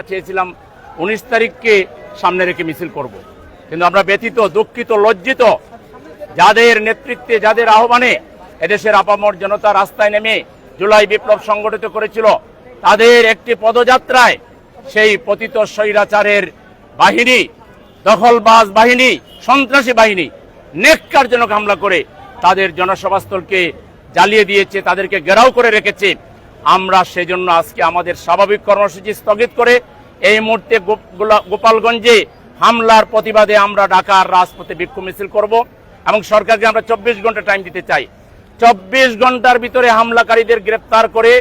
চেয়েছিলাম 19 তারিখকে সামনে রেখে মিছিল করব, কিন্তু আমরা ব্যথিত, দুঃখিত, লজ্জিত। যাদের নেতৃত্বে, যাদের আহ্বানে এদেশের আপামর জনতা রাস্তায় নেমে জুলাই বিপ্লব সংগঠিত করেছিল, তাদের একটি পদযাত্রায় সেই পতিত স্বৈরাচারের বাহিনী, দখলবাজ বাহিনী, সন্ত্রাসী বাহিনী নেককারজনক হামলা করে তাদের জনসভাস্থলকে জ্বালিয়ে দিয়েছে, তাদেরকে ঘেরাও করে রেখেছে। আমরা সেজন্য আজকে আমাদের স্বাভাবিক কর্মসূচি স্থগিত করে এই মুহূর্তে গোপালগঞ্জে হামলার প্রতিবাদে আমরা ঢাকার রাজপথে বিক্ষোভ মিছিল করব এবং সরকারকে আমরা 24 ঘন্টা টাইম দিতে চাই। 24 ঘন্টার ভিতরে হামলাকারীদের গ্রেফতার করে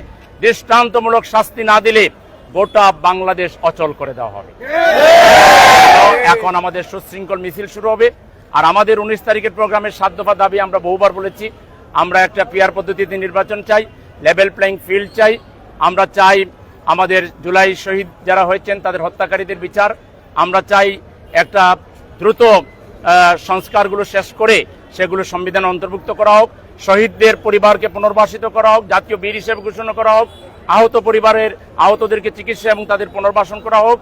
দৃষ্টান্তমূলক শাস্তি না দিলে গোটা বাংলাদেশ অচল করে দেওয়া হবে। এখন আমাদের সুশৃঙ্খল মিছিল শুরু হবে। আর আমাদের 19 তারিখের প্রোগ্রামের 7 দফা দাবি আমরা বহুবার বলেছি। আমরা একটা পিয়ার পদ্ধতিতে নির্বাচন চাই, লেভেল প্লেইং ফিল্ড চাই। আমরা চাই আমাদের জুলাই শহীদ যারা হয়েছেন তাদের হত্যাকারীদের বিচার। আমরা চাই একটা দ্রুত সংস্কারগুলো শেষ করে সেগুলো সংবিধানে অন্তর্ভুক্ত করা হোক, শহীদদের পরিবারকে পুনর্বাসিত করা হোক, জাতীয় বীর হিসেবে ঘোষণা করা হোক, আহতদেরকে চিকিৎসা এবং তাদের পুনর্বাসন করা হোক,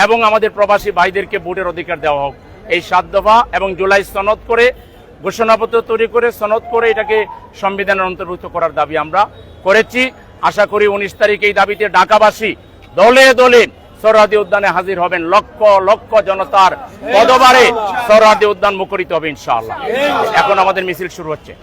এবং আমাদের প্রবাসী ভাইদেরকে ভোটের অধিকার দেওয়া হোক। এই 7 দফা এবং জুলাই সনদ করে, ঘোষণাপত্র তৈরি করে, সনদ করে এটাকে সংবিধানের অন্তর্ভুক্ত করার দাবি আমরা করেছি। আশা করি 19 তারিখে এই দাবিতে ঢাকাবাসী দলে দলে সোহরাওয়ার্দী উদ্যানে হাজির হবেন। লক্ষ লক্ষ জনতার পদবারে সোহরাওয়ার্দী উদ্যান মুখরিত হবে ইনশাআল্লাহ। এখন আমাদের মিছিল শুরু হচ্ছে।